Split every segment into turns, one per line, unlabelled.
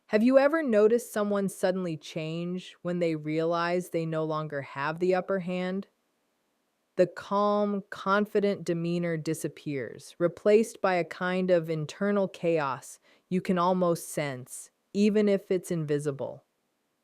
Have you ever noticed someone suddenly change when they realize they no longer have the upper hand? The calm, confident demeanor disappears, replaced by a kind of internal chaos you can almost sense, even if it's invisible.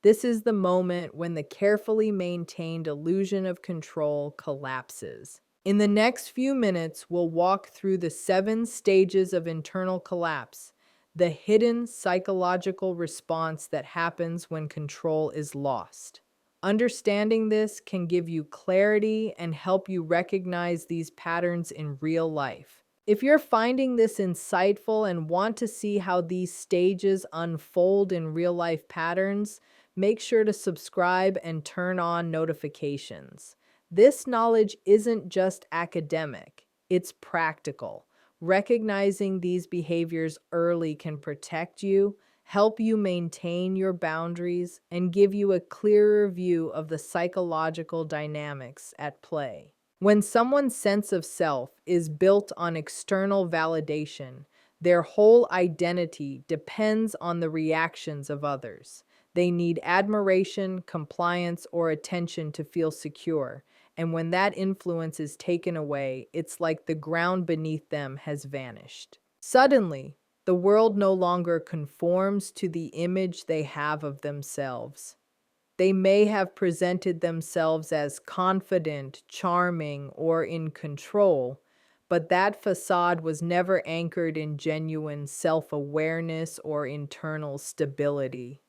This is the moment when the carefully maintained illusion of control collapses. In the next few minutes, we'll walk through the 7 stages of internal collapse, the hidden psychological response that happens when control is lost. Understanding this can give you clarity and help you recognize these patterns in real life. If you're finding this insightful and want to see how these stages unfold in real life patterns, make sure to subscribe and turn on notifications. This knowledge isn't just academic, it's practical. Recognizing these behaviors early can protect you, help you maintain your boundaries, and give you a clearer view of the psychological dynamics at play. When someone's sense of self is built on external validation, their whole identity depends on the reactions of others. They need admiration, compliance, or attention to feel secure. And when that influence is taken away, it's like the ground beneath them has vanished. Suddenly, the world no longer conforms to the image they have of themselves. They may have presented themselves as confident, charming, or in control, but that facade was never anchored in genuine self-awareness or internal stability.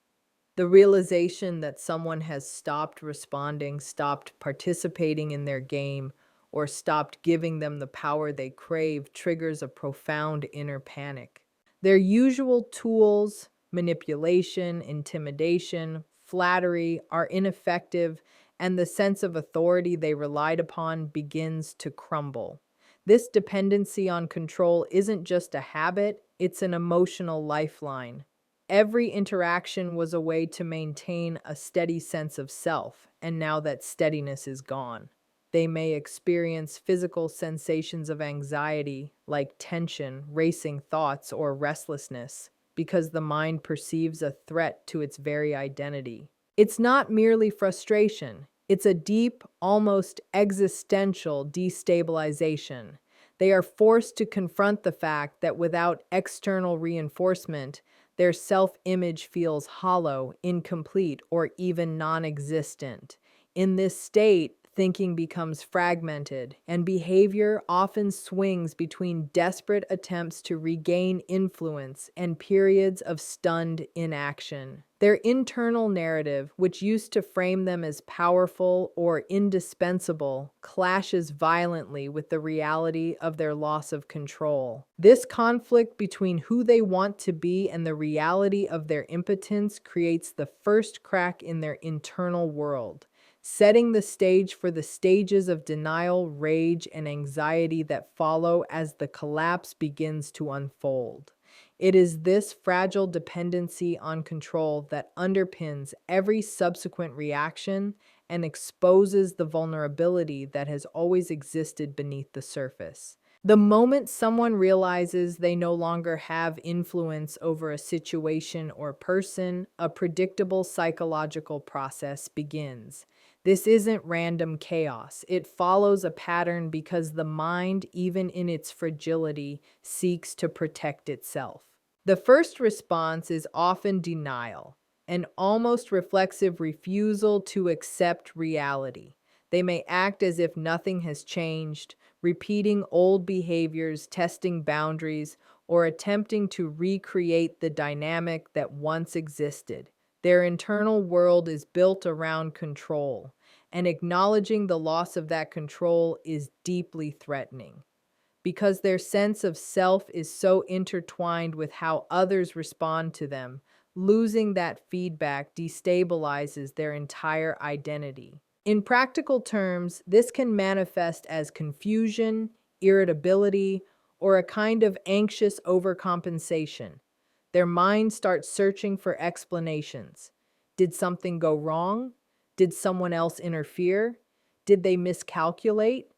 The realization that someone has stopped responding, stopped participating in their game, or stopped giving them the power they crave triggers a profound inner panic. Their usual tools, manipulation, intimidation, flattery, are ineffective, and the sense of authority they relied upon begins to crumble. This dependency on control isn't just a habit, it's an emotional lifeline. Every interaction was a way to maintain a steady sense of self, and now that steadiness is gone, they may experience physical sensations of anxiety, like tension, racing thoughts, or restlessness, because the mind perceives a threat to its very identity. It's not merely frustration, it's a deep, almost existential destabilization. They are forced to confront the fact that without external reinforcement, their self-image feels hollow, incomplete, or even non-existent. In this state, thinking becomes fragmented, and behavior often swings between desperate attempts to regain influence and periods of stunned inaction. Their internal narrative, which used to frame them as powerful or indispensable, clashes violently with the reality of their loss of control. This conflict between who they want to be and the reality of their impotence creates the first crack in their internal world, setting the stage for the stages of denial, rage, and anxiety that follow as the collapse begins to unfold. It is this fragile dependency on control that underpins every subsequent reaction and exposes the vulnerability that has always existed beneath the surface. The moment someone realizes they no longer have influence over a situation or person, a predictable psychological process begins. This isn't random chaos. It follows a pattern because the mind, even in its fragility, seeks to protect itself. The first response is often denial, an almost reflexive refusal to accept reality. They may act as if nothing has changed, repeating old behaviors, testing boundaries, or attempting to recreate the dynamic that once existed. Their internal world is built around control, and acknowledging the loss of that control is deeply threatening. Because their sense of self is so intertwined with how others respond to them, losing that feedback destabilizes their entire identity. In practical terms, this can manifest as confusion, irritability, or a kind of anxious overcompensation. Their mind starts searching for explanations. Did something go wrong? Did someone else interfere? Did they miscalculate?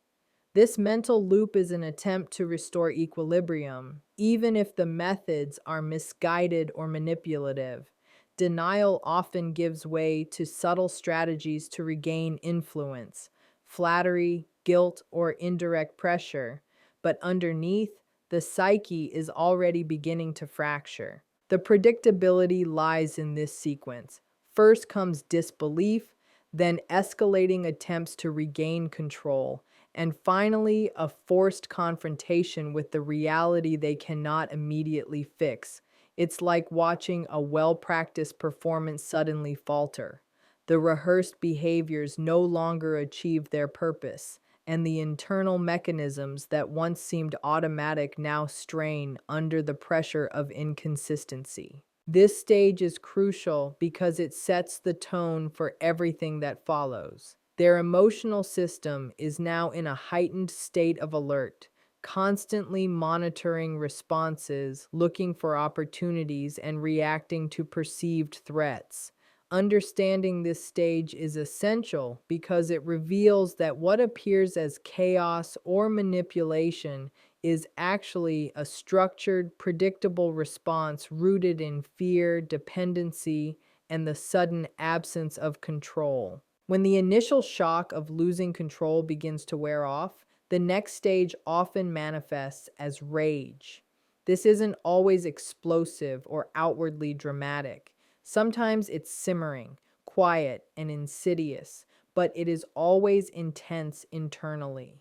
This mental loop is an attempt to restore equilibrium, even if the methods are misguided or manipulative. Denial often gives way to subtle strategies to regain influence, flattery, guilt, or indirect pressure, but underneath, the psyche is already beginning to fracture. The predictability lies in this sequence. First comes disbelief, then escalating attempts to regain control, and finally, a forced confrontation with the reality they cannot immediately fix. It's like watching a well practiced performance suddenly falter. The rehearsed behaviors no longer achieve their purpose, and the internal mechanisms that once seemed automatic now strain under the pressure of inconsistency. This stage is crucial because it sets the tone for everything that follows. Their emotional system is now in a heightened state of alert, constantly monitoring responses, looking for opportunities, and reacting to perceived threats. Understanding this stage is essential because it reveals that what appears as chaos or manipulation is actually a structured, predictable response rooted in fear, dependency, and the sudden absence of control. When the initial shock of losing control begins to wear off, the next stage often manifests as rage. This isn't always explosive or outwardly dramatic. Sometimes it's simmering, quiet, and insidious, but it is always intense internally.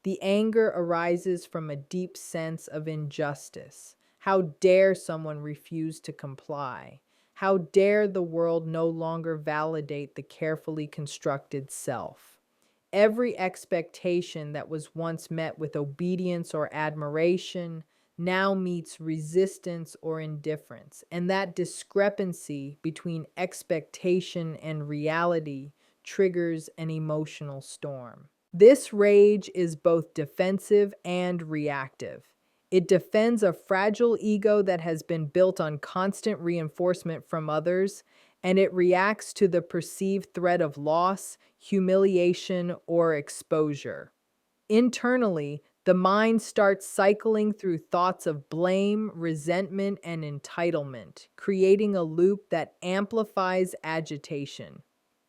The anger arises from a deep sense of injustice. How dare someone refuse to comply? How dare the world no longer validate the carefully constructed self? Every expectation that was once met with obedience or admiration now meets resistance or indifference, and that discrepancy between expectation and reality triggers an emotional storm. This rage is both defensive and reactive. It defends a fragile ego that has been built on constant reinforcement from others, and it reacts to the perceived threat of loss, humiliation, or exposure. Internally, the mind starts cycling through thoughts of blame, resentment, and entitlement, creating a loop that amplifies agitation.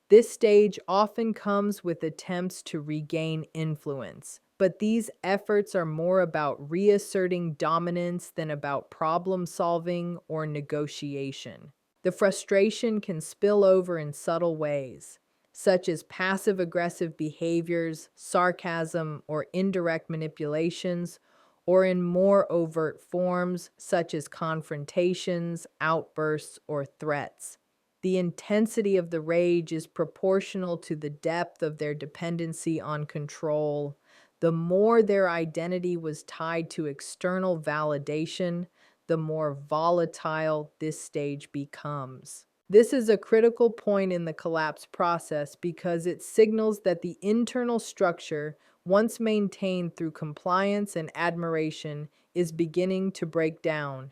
This stage often comes with attempts to regain influence, but these efforts are more about reasserting dominance than about problem solving or negotiation. The frustration can spill over in subtle ways, such as passive aggressive behaviors, sarcasm, or indirect manipulations, or in more overt forms, such as confrontations, outbursts, or threats. The intensity of the rage is proportional to the depth of their dependency on control. The more their identity was tied to external validation, the more volatile this stage becomes. This is a critical point in the collapse process because it signals that the internal structure, once maintained through compliance and admiration, is beginning to break down.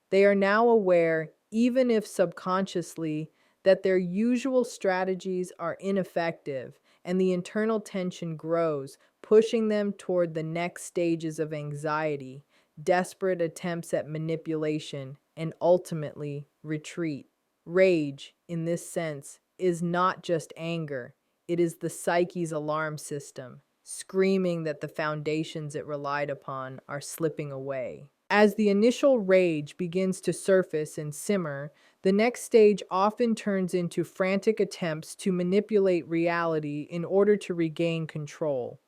They are now aware, even if subconsciously, that their usual strategies are ineffective, and the internal tension grows, pushing them toward the next stages of anxiety, desperate attempts at manipulation, and ultimately retreat. Rage, in this sense, is not just anger, it is the psyche's alarm system, screaming that the foundations it relied upon are slipping away. As the initial rage begins to surface and simmer, the next stage often turns into frantic attempts to manipulate reality in order to regain control.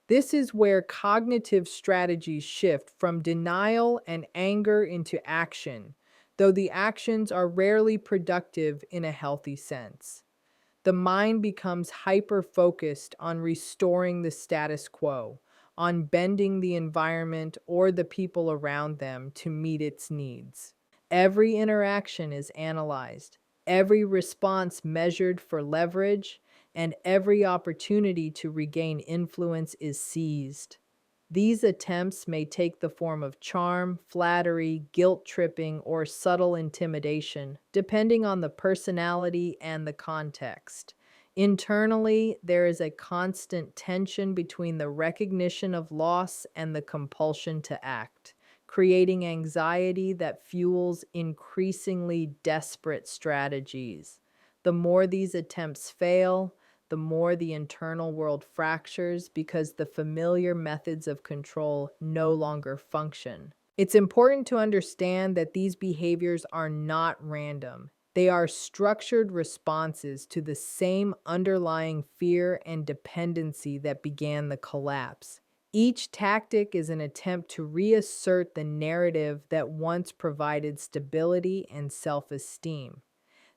This is where cognitive strategies shift from denial and anger into action, though the actions are rarely productive in a healthy sense. The mind becomes hyper-focused on restoring the status quo, on bending the environment or the people around them to meet its needs. Every interaction is analyzed, every response measured for leverage, and every opportunity to regain influence is seized. These attempts may take the form of charm, flattery, guilt-tripping, or subtle intimidation, depending on the personality and the context. Internally, there is a constant tension between the recognition of loss and the compulsion to act, creating anxiety that fuels increasingly desperate strategies. The more these attempts fail, the more the internal world fractures because the familiar methods of control no longer function. It's important to understand that these behaviors are not random. They are structured responses to the same underlying fear and dependency that began the collapse. Each tactic is an attempt to reassert the narrative that once provided stability and self-esteem.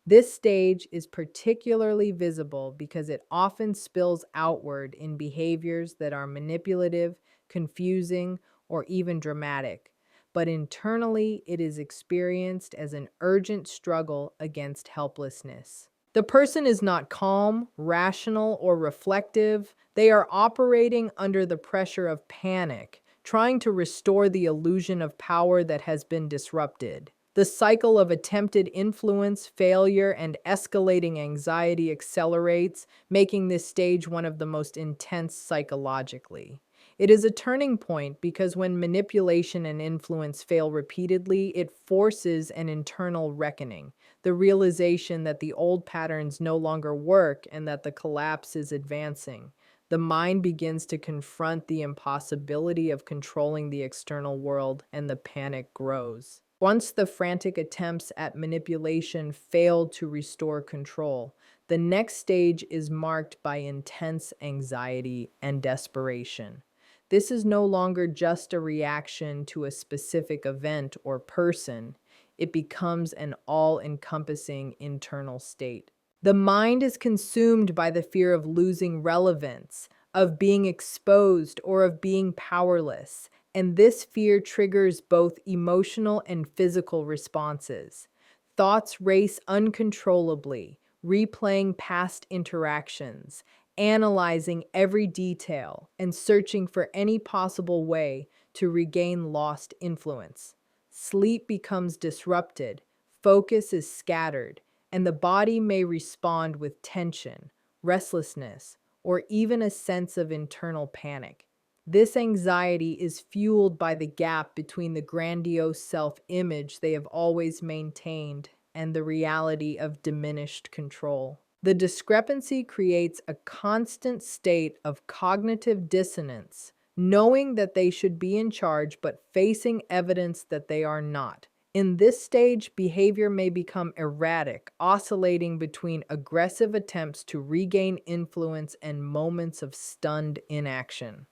This stage is particularly visible because it often spills outward in behaviors that are manipulative, confusing, or even dramatic, but internally it is experienced as an urgent struggle against helplessness. The person is not calm, rational, or reflective. They are operating under the pressure of panic, trying to restore the illusion of power that has been disrupted. The cycle of attempted influence, failure, and escalating anxiety accelerates, making this stage one of the most intense psychologically. It is a turning point because when manipulation and influence fail repeatedly, it forces an internal reckoning, the realization that the old patterns no longer work and that the collapse is advancing. The mind begins to confront the impossibility of controlling the external world, and the panic grows. Once the frantic attempts at manipulation fail to restore control, the next stage is marked by intense anxiety and desperation. This is no longer just a reaction to a specific event or person. It becomes an all-encompassing internal state. The mind is consumed by the fear of losing relevance, of being exposed, or of being powerless, and this fear triggers both emotional and physical responses. Thoughts race uncontrollably, replaying past interactions, analyzing every detail, and searching for any possible way to regain lost influence. Sleep becomes disrupted, focus is scattered, and the body may respond with tension, restlessness, or even a sense of internal panic. This anxiety is fueled by the gap between the grandiose self-image they have always maintained and the reality of diminished control. The discrepancy creates a constant state of cognitive dissonance, knowing that they should be in charge but facing evidence that they are not. In this stage, behavior may become erratic, oscillating between aggressive attempts to regain influence and moments of stunned inaction.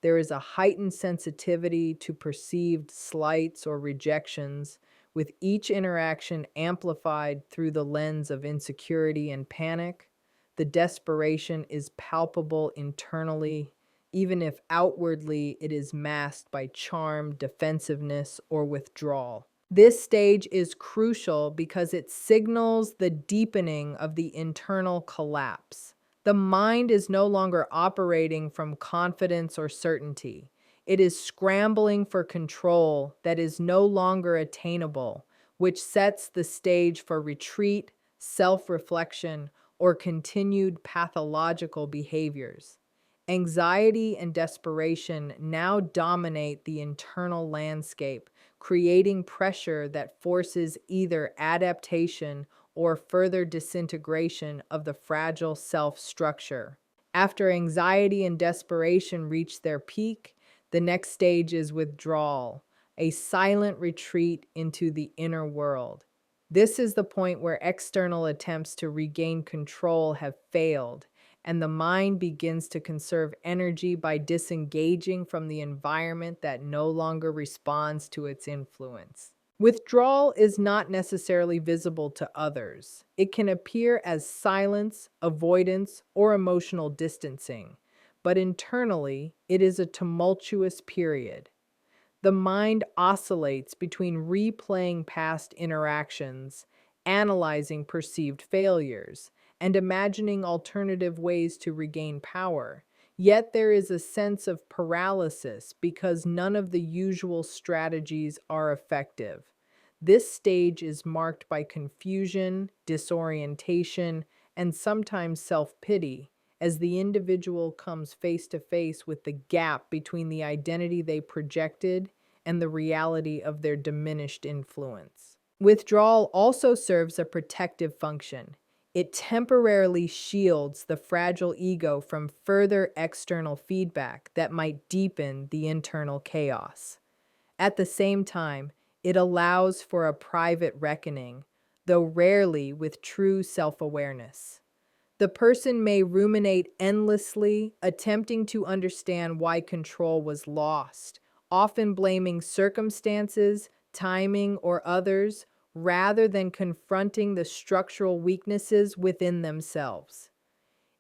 There is a heightened sensitivity to perceived slights or rejections, with each interaction amplified through the lens of insecurity and panic. The desperation is palpable internally, even if outwardly it is masked by charm, defensiveness, or withdrawal. This stage is crucial because it signals the deepening of the internal collapse. The mind is no longer operating from confidence or certainty. It is scrambling for control that is no longer attainable, which sets the stage for retreat, self-reflection, or continued pathological behaviors. Anxiety and desperation now dominate the internal landscape, creating pressure that forces either adaptation or further disintegration of the fragile self-structure. After anxiety and desperation reach their peak, the next stage is withdrawal, a silent retreat into the inner world. This is the point where external attempts to regain control have failed, and the mind begins to conserve energy by disengaging from the environment that no longer responds to its influence. Withdrawal is not necessarily visible to others. It can appear as silence, avoidance, or emotional distancing, but internally, it is a tumultuous period. The mind oscillates between replaying past interactions, analyzing perceived failures, and imagining alternative ways to regain power. Yet there is a sense of paralysis because none of the usual strategies are effective. This stage is marked by confusion, disorientation, and sometimes self-pity, as the individual comes face to face with the gap between the identity they projected and the reality of their diminished influence. Withdrawal also serves a protective function. It temporarily shields the fragile ego from further external feedback that might deepen the internal chaos. At the same time, it allows for a private reckoning, though rarely with true self-awareness. The person may ruminate endlessly, attempting to understand why control was lost, often blaming circumstances, timing, or others, rather than confronting the structural weaknesses within themselves.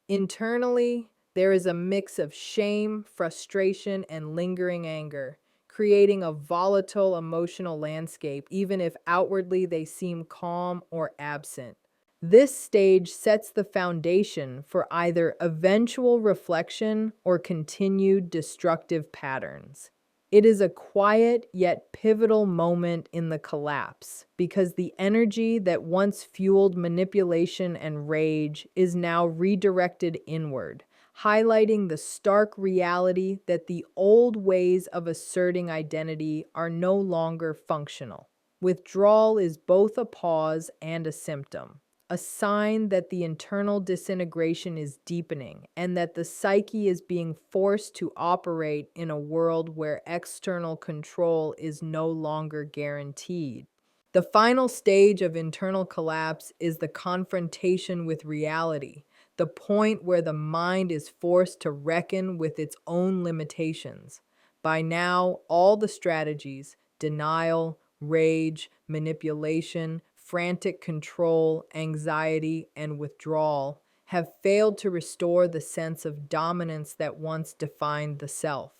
Internally, there is a mix of shame, frustration, and lingering anger, creating a volatile emotional landscape, even if outwardly they seem calm or absent. This stage sets the foundation for either eventual reflection or continued destructive patterns. It is a quiet yet pivotal moment in the collapse because the energy that once fueled manipulation and rage is now redirected inward, highlighting the stark reality that the old ways of asserting identity are no longer functional. Withdrawal is both a pause and a symptom, a sign that the internal disintegration is deepening and that the psyche is being forced to operate in a world where external control is no longer guaranteed. The final stage of internal collapse is the confrontation with reality, the point where the mind is forced to reckon with its own limitations. By now, all the strategies, denial, rage, manipulation, frantic control, anxiety, and withdrawal have failed to restore the sense of dominance that once defined the self.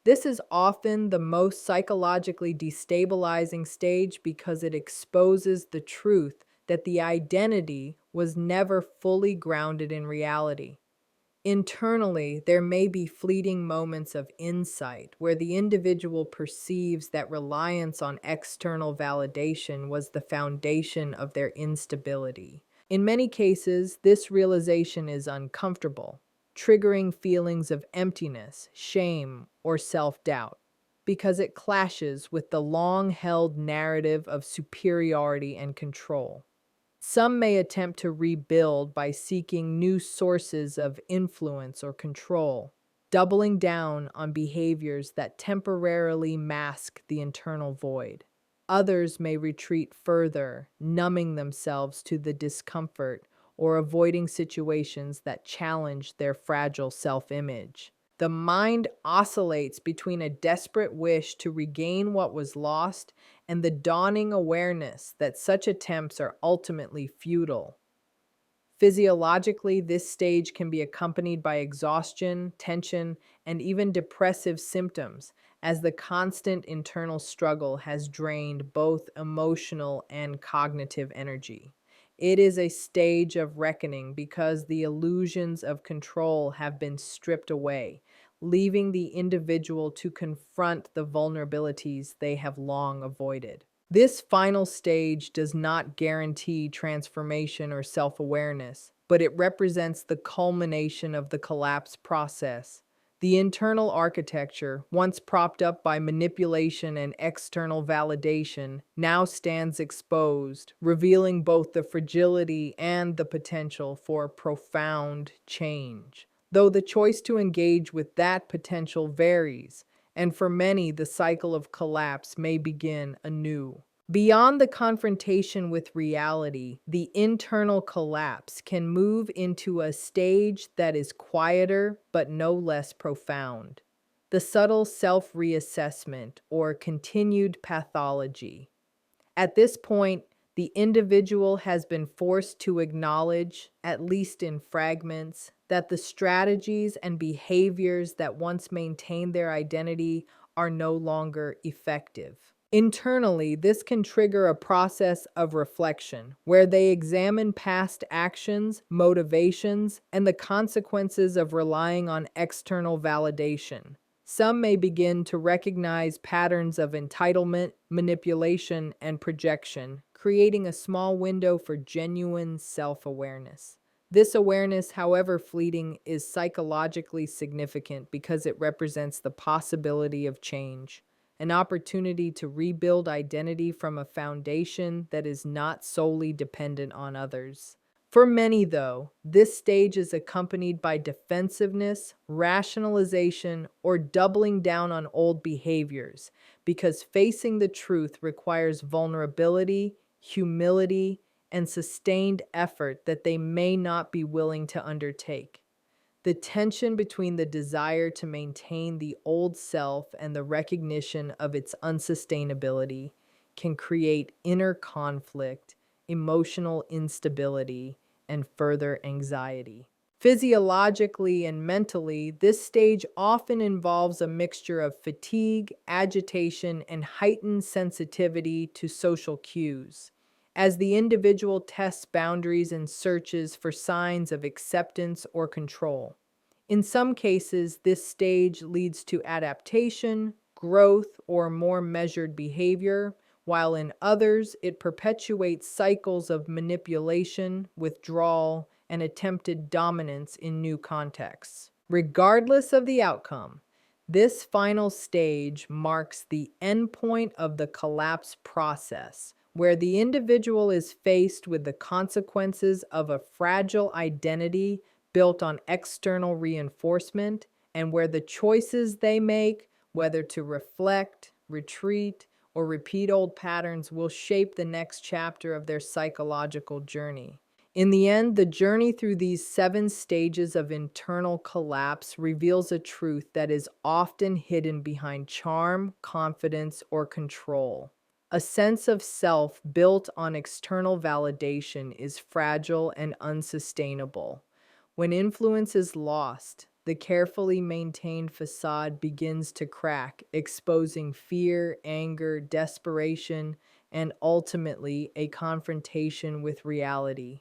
This is often the most psychologically destabilizing stage because it exposes the truth that the identity was never fully grounded in reality. Internally, there may be fleeting moments of insight where the individual perceives that reliance on external validation was the foundation of their instability. In many cases, this realization is uncomfortable, triggering feelings of emptiness, shame, or self-doubt, because it clashes with the long-held narrative of superiority and control. Some may attempt to rebuild by seeking new sources of influence or control, doubling down on behaviors that temporarily mask the internal void. Others may retreat further, numbing themselves to the discomfort or avoiding situations that challenge their fragile self-image. The mind oscillates between a desperate wish to regain what was lost and the dawning awareness that such attempts are ultimately futile. Physiologically, this stage can be accompanied by exhaustion, tension, and even depressive symptoms, as the constant internal struggle has drained both emotional and cognitive energy. It is a stage of reckoning because the illusions of control have been stripped away, leaving the individual to confront the vulnerabilities they have long avoided. This final stage does not guarantee transformation or self-awareness, but it represents the culmination of the collapse process. The internal architecture, once propped up by manipulation and external validation, now stands exposed, revealing both the fragility and the potential for profound change. Though the choice to engage with that potential varies, and for many, the cycle of collapse may begin anew. Beyond the confrontation with reality, the internal collapse can move into a stage that is quieter but no less profound. The subtle self-reassessment or continued pathology. At this point, the individual has been forced to acknowledge, at least in fragments, that the strategies and behaviors that once maintained their identity are no longer effective. Internally, this can trigger a process of reflection where they examine past actions, motivations, and the consequences of relying on external validation. Some may begin to recognize patterns of entitlement, manipulation, and projection, creating a small window for genuine self-awareness. This awareness, however fleeting, is psychologically significant because it represents the possibility of change. an opportunity to rebuild identity from a foundation that is not solely dependent on others. For many, though, this stage is accompanied by defensiveness, rationalization, or doubling down on old behaviors, because facing the truth requires vulnerability, humility, and sustained effort that they may not be willing to undertake. The tension between the desire to maintain the old self and the recognition of its unsustainability can create inner conflict, emotional instability, and further anxiety. Physiologically and mentally, this stage often involves a mixture of fatigue, agitation, and heightened sensitivity to social cues. As the individual tests boundaries and searches for signs of acceptance or control. In some cases, this stage leads to adaptation, growth, or more measured behavior, while in others, it perpetuates cycles of manipulation, withdrawal, and attempted dominance in new contexts. Regardless of the outcome, this final stage marks the endpoint of the collapse process, where the individual is faced with the consequences of a fragile identity built on external reinforcement, and where the choices they make, whether to reflect, retreat, or repeat old patterns, will shape the next chapter of their psychological journey. In the end, the journey through these 7 stages of internal collapse reveals a truth that is often hidden behind charm, confidence, or control. A sense of self built on external validation is fragile and unsustainable. When influence is lost, the carefully maintained facade begins to crack, exposing fear, anger, desperation, and ultimately a confrontation with reality.